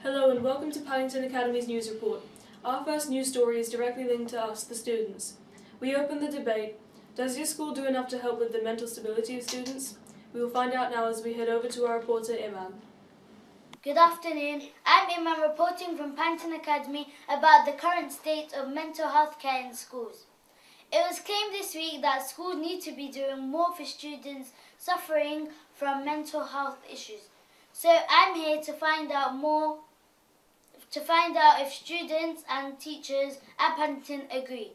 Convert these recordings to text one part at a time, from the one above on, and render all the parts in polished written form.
Hello and welcome to PaddAcademy's news report. Our first news story is directly linked to us, the students. We open the debate, does your school do enough to help with the mental stability of students? We will find out now as we head over to our reporter Iman. Good afternoon, I'm Iman reporting from PaddAcademy about the current state of mental health care in schools. It was claimed this week that schools need to be doing more for students suffering from mental health issues. So I'm here to find out if students and teachers at Paddington agree.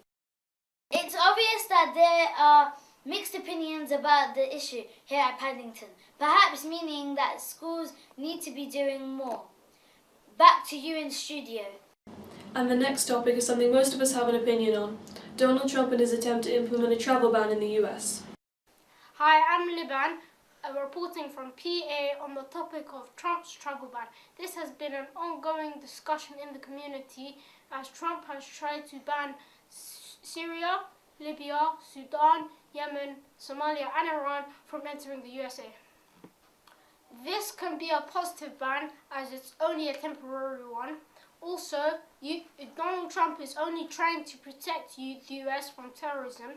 It's obvious that there are mixed opinions about the issue here at Paddington, perhaps meaning that schools need to be doing more. Back to you in studio. And the next topic is something most of us have an opinion on, Donald Trump and his attempt to implement a travel ban in the US. Hi, I'm Liban, reporting from PA on the topic of Trump's travel ban. This has been an ongoing discussion in the community as Trump has tried to ban Syria, Libya, Sudan, Yemen, Somalia and Iran from entering the USA. This can be a positive ban as it's only a temporary one. Also, Donald Trump is only trying to protect the US from terrorism.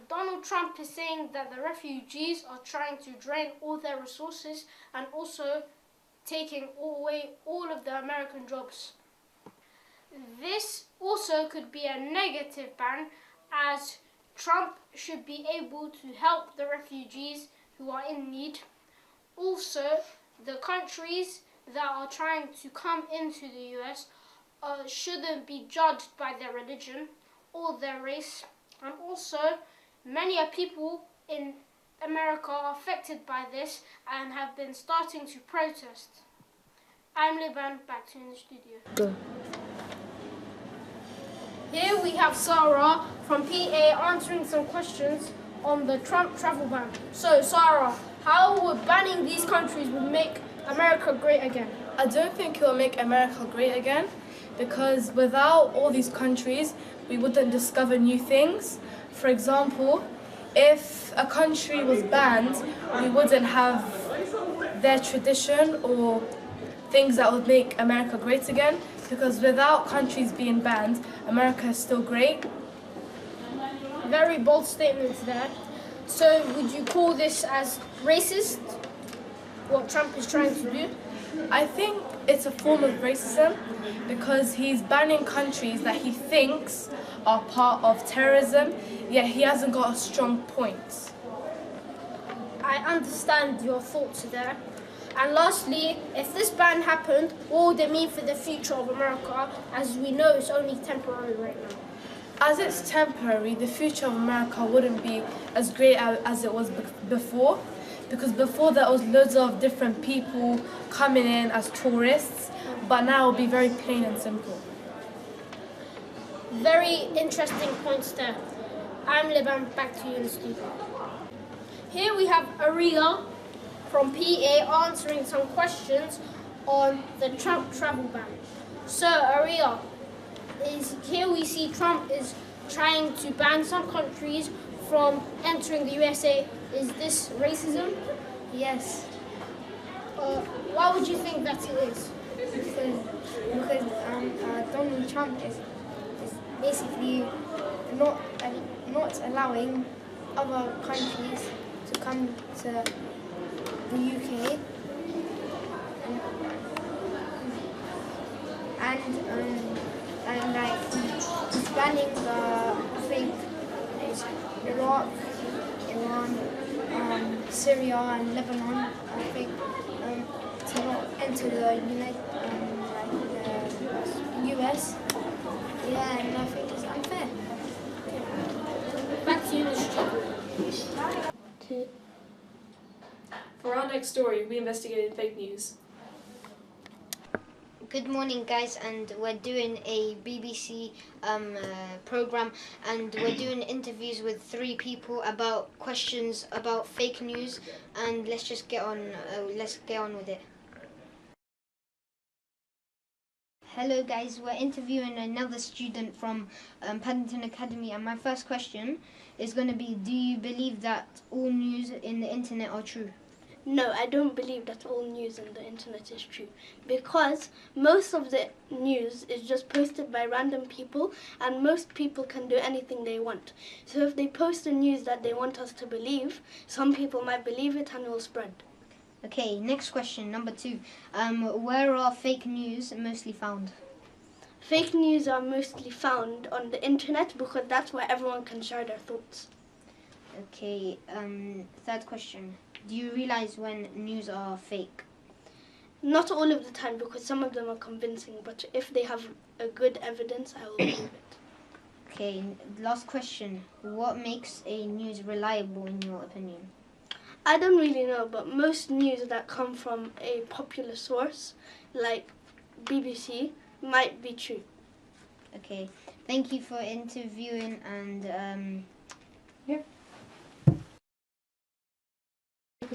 Donald Trump is saying that the refugees are trying to drain all their resources and also taking away all of the American jobs. This also could be a negative ban as Trump should be able to help the refugees who are in need. Also, the countries that are trying to come into the US shouldn't be judged by their religion or their race. And also, many people in America are affected by this and have been starting to protest. I'm Liban, back to you in the studio. Go. Here we have Sarah from PA answering some questions on the Trump travel ban. So Sarah, how would banning these countries would make America great again? I don't think it will make America great again because without all these countries, we wouldn't discover new things. For example, if a country was banned, we wouldn't have their tradition or things that would make America great again. Because without countries being banned, America is still great. Very bold statements there. So would you call this as racist, what Trump is trying to do? I think it's a form of racism because he's banning countries that he thinks are part of terrorism, yet he hasn't got a strong point. I understand your thoughts there. And lastly, if this ban happened, what would it mean for the future of America? As we know, it's only temporary right now. As it's temporary, the future of America wouldn't be as great as it was before, because before there was loads of different people coming in as tourists, but now it'll be very plain and simple. Very interesting points there. I'm Liban, back to you in the studio. Here we have Aria from PA answering some questions on the Trump travel ban. So Aria, here we see Trump is trying to ban some countries from entering the USA. Is this racism? Yes. Why would you think that it is? Because Donald Trump is basically not allowing other countries to come to the UK and like he's banning I think it's Iraq, Iran, Syria and Lebanon I think to not enter the US. Yeah, and I think it's unfair. Back to you, Mr. For our next story, we investigated fake news. Good morning, guys, and we're doing a BBC program, and we're doing interviews with 3 people about questions about fake news, and let's just get on. Let's get on with it. Hello, guys. We're interviewing another student from PaddAcademy, and my first question is going to be: do you believe that all news in the internet are true? No, I don't believe that all news on the internet is true, because most of the news is just posted by random people, and most people can do anything they want. So if they post the news that they want us to believe, some people might believe it and it will spread. Okay, next question, number 2. Where are fake news mostly found? Fake news are mostly found on the internet because that's where everyone can share their thoughts. Okay, third question. Do you realize when news are fake? Not all of the time, because some of them are convincing, but if they have a good evidence, I will believe it. Okay, last question. What makes a news reliable in your opinion? I don't really know, but most news that come from a popular source, like BBC, might be true. Okay, thank you for interviewing and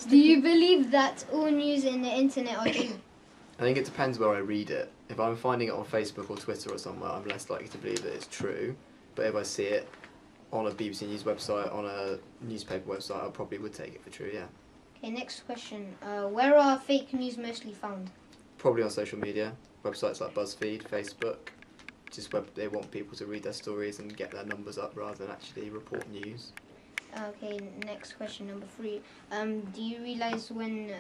Do you believe that all news in the internet are true? I think it depends where I read it. If I'm finding it on Facebook or Twitter or somewhere, I'm less likely to believe that it's true. But if I see it on a BBC News website, on a newspaper website, I probably would take it for true, yeah. Okay, next question. Where are fake news mostly found? Probably on social media, websites like BuzzFeed, Facebook. Just where they want people to read their stories and get their numbers up rather than actually report news. Okay, next question, number 3. Do you realise when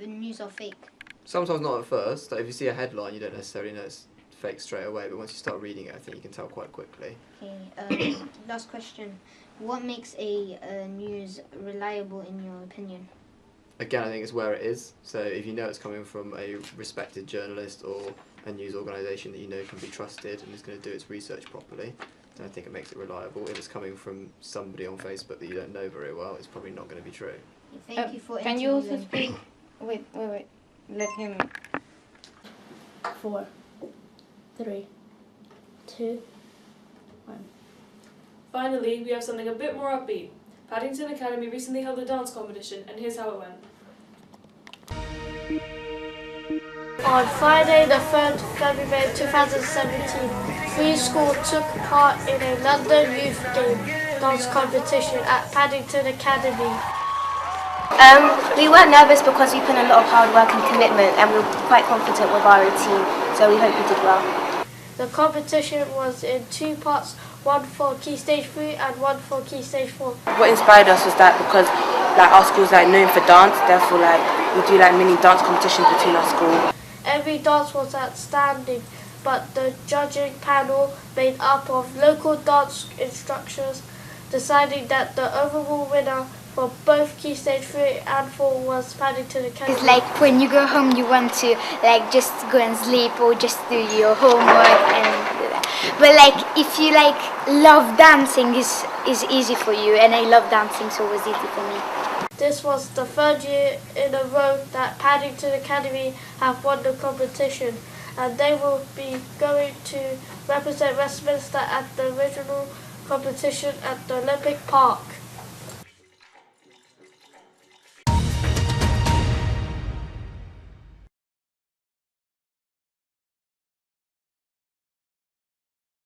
news are fake? Sometimes not at first. Like if you see a headline, you don't necessarily know it's fake straight away, but once you start reading it, I think you can tell quite quickly. Okay, last question. What makes a news reliable in your opinion? Again, I think it's where it is. So if you know it's coming from a respected journalist or a news organisation that you know can be trusted and is going to do its research properly, then I think it makes it reliable. If it's coming from somebody on Facebook that you don't know very well, it's probably not going to be true. Thank you for Can you also interviewing. speak? Wait. Let him. 4, 3, 2, 1. Finally, we have something a bit more upbeat. Paddington Academy recently held a dance competition, and here's how it went. On Friday, the 3rd February 2017, Free School took part in a London Youth Game dance competition at Paddington Academy. We weren't nervous because we put in a lot of hard work and commitment, and we were quite confident with our routine, so we hope we did well. The competition was in 2 parts, one for Key Stage 3 and one for Key Stage 4. What inspired us was that because our school's known for dance, therefore we do mini dance competitions between our school. Every dance was outstanding, but the judging panel, made up of local dance instructors, decided that the overall winner for both Key Stage 3 and 4 was Paddington Academy. It's when you go home you want to just go and sleep or just do your homework but if you love dancing is easy for you, and I love dancing, so it was easy for me. This was the 3rd year in a row that Paddington Academy have won the competition, and they will be going to represent Westminster at the regional competition at the Olympic Park.